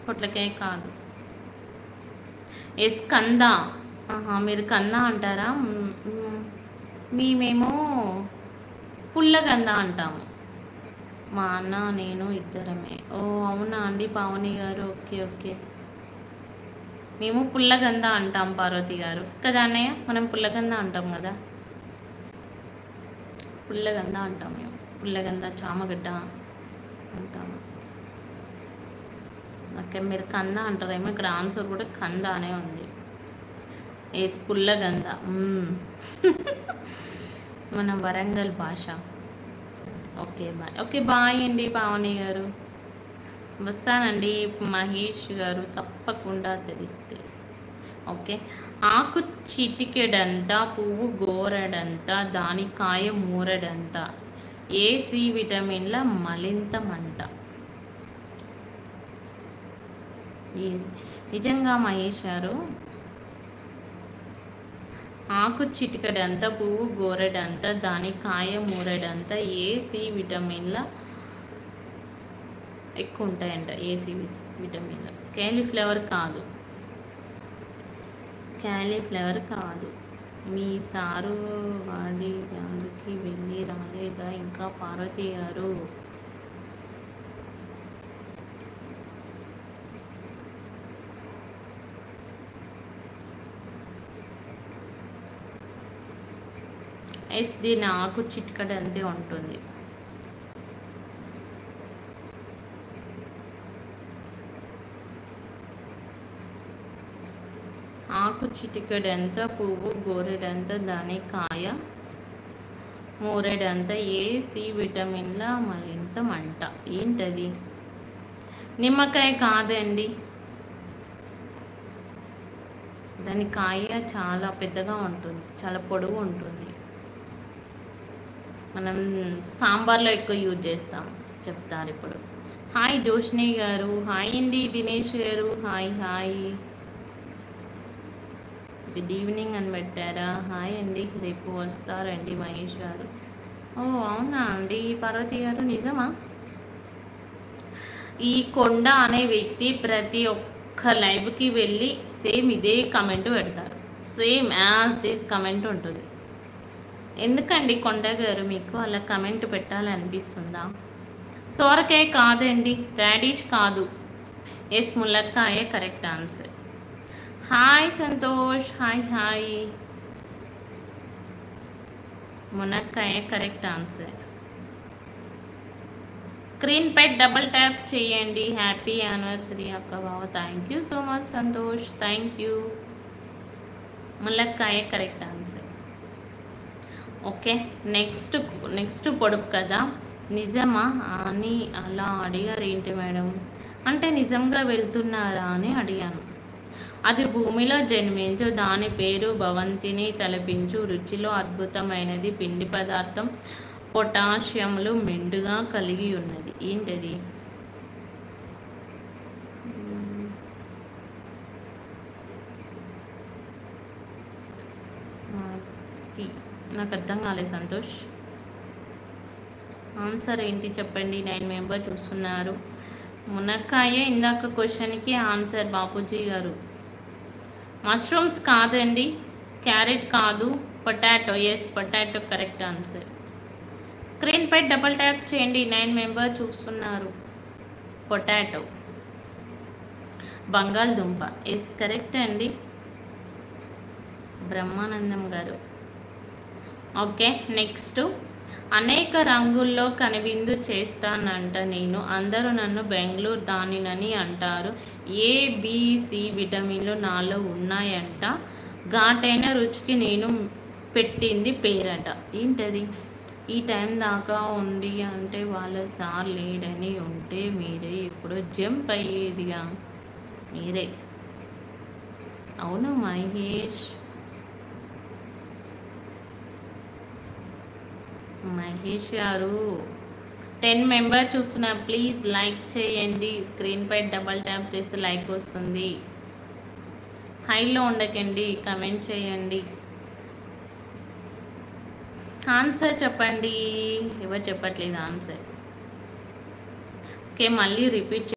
పొట్లకాయ కాదు. ఎస్ కంద. ఆహా, మీరు కంద అంటారా? మేమేమో పుల్లగంద అంటాము. మా అన్న నేను ఇద్దరమే. ఓ అవునా అండి పావని గారు, ఓకే ఓకే. మేము పుల్లగంద అంటాం పార్వతి గారు కదా అన్నయ్య, మనం పుల్లగంద అంటాం కదా, పుల్లగంద అంటాం మేము. పుల్లగంద చామగడ్డ అంటాము. ఓకే, మీరు కంద అంటారేమో, ఇక్కడ ఆన్సర్ కూడా కంద అనే ఉంది. ఏస్ పుల్లగంద. మన వరంగల్ భాష. Okay bye. ఓకే బాయ్ అండి పావని గారు. వస్తానండి మహేష్ గారు, తప్పకుండా తెలిస్తే. ఓకే. ఆకు చిటికెడంత, పువ్వు గోరెడంత, దాని కాయ మూరెడంత, ఏ సి విటమిన్ల మలింతమంట. నిజంగా మహేష్ గారు, ఆకు చిటికెడంత, పువ్వు గోరెడంత, దాని కాయ మూరెడంత, ఏ సి విటమిన్ల ఎక్కువ ఉంటాయంట. ఏసీ విటమిన్ల. క్యాలీఫ్లవర్ కాదు, క్యాలీఫ్లవర్ కాదు. మీ సారు వాడికి వెళ్ళి రాలేదా ఇంకా పార్వతి గారు? ఎస్, దీని ఆకు చిటికడ అంతే ఉంటుంది. ఆకు చిటికెడంత, పువ్వు గోరెడంత, దాని కాయ మూరెడంత, ఏ సి విటమిన్ల మలింతమంట. ఏంటది? నిమ్మకాయ కాదండి. దాని కాయ చాలా పెద్దగా ఉంటుంది, చాలా పొడవు ఉంటుంది. మనం సాంబార్లో ఎక్కువ యూజ్ చేస్తాం, చెప్తారు ఇప్పుడు. హాయ్ జోష్ని గారు, హాయ్ అండి దినేష్ గారు, హాయ్ హాయ్, గుడ్ ఈవినింగ్ అని పెట్టారా? హాయ్ అండి, రేపు వస్తారండి మహేష్ గారు. ఓ అవునా అండి పార్వతి గారు, నిజమా? ఈ కొండ అనే వ్యక్తి ప్రతి ఒక్క లైవ్కి వెళ్ళి సేమ్ ఇదే కమెంట్ పెడతారు, సేమ్ యాజ్ డేస్ కమెంట్ ఉంటుంది. ఎందుకండి కొండ గారు మీకు అలా కమెంట్ పెట్టాలనిపిస్తుందా? సోరకాయ కాదండి, రాడిష్ కాదు. ఎస్ ములక్కాయ correct answer. Hi Santosh, hi hi. మునక్కాయ కరెక్ట్ ఆన్సర్. స్క్రీన్ పై డబుల్ ట్యాప్ చేయండి. హ్యాపీ యానివర్సరీ అక్క బావ. Thank you so much Santosh, thank you. ములక్కాయ కరెక్ట్ ఆన్సర్. ఓకే, నెక్స్ట్ పొడుపు కదా. నిజమా అని అలా అడిగారు ఏంటి మేడం అంటే, నిజంగా వెళ్తున్నారా అని అడిగాను. అది భూమిలో జన్మించు, దాని పేరు భవంతిని తలపించు, రుచిలో అద్భుతమైనది, పిండి పదార్థం, పొటాషియంలు మెండుగా కలిగి ఉన్నది. ఏంటది? నాకు అర్థం కాలేదు సంతోష్. ఆన్సర్ ఏంటి చెప్పండి, 9 మెంబర్ చూస్తున్నారు. మునక్కాయ ఇందాక క్వశ్చన్కి ఆన్సర్ బాపూజీ గారు. మష్రూమ్స్ కాదండి, క్యారెట్ కాదు, potato. Yes potato correct answer. Screen పై డబుల్ ట్యాప్ చేయండి, 9 మెంబర్ చూస్తున్నారు. పొటాటో, బంగాళదుంప. ఎస్ కరెక్ట్ అండి బ్రహ్మానందం గారు. Okay, next. అనేక రంగుల్లో కనువిందు చేస్తానంట నేను, అందరూ నన్ను బెంగళూరు దానినని అంటారు, ఏబిసి విటమిన్లు నాలో ఉన్నాయంట, ఘాటైన రుచికి నేను పెట్టింది పేరట. ఏంటది? ఈ టైం దాకా ఉంది అంటే వాళ్ళ సార్ లేడని ఉంటే మీరే ఇప్పుడు జంప్ అయ్యేదిగా మీరే. అవును మహేష్ గారు, 10 మెంబర్ చూస్తున్నారు. ప్లీజ్ లైక్ చేయండి, స్క్రీన్ పై డబల్ ట్యాప్ చేస్తే లైక్ వస్తుంది. హైలో ఉండకండి, కమెంట్ చేయండి. ఆన్సర్ చెప్పండి. ఎవరు చెప్పట్లేదు ఆన్సర్. ఓకే, మళ్ళీ రిపీట్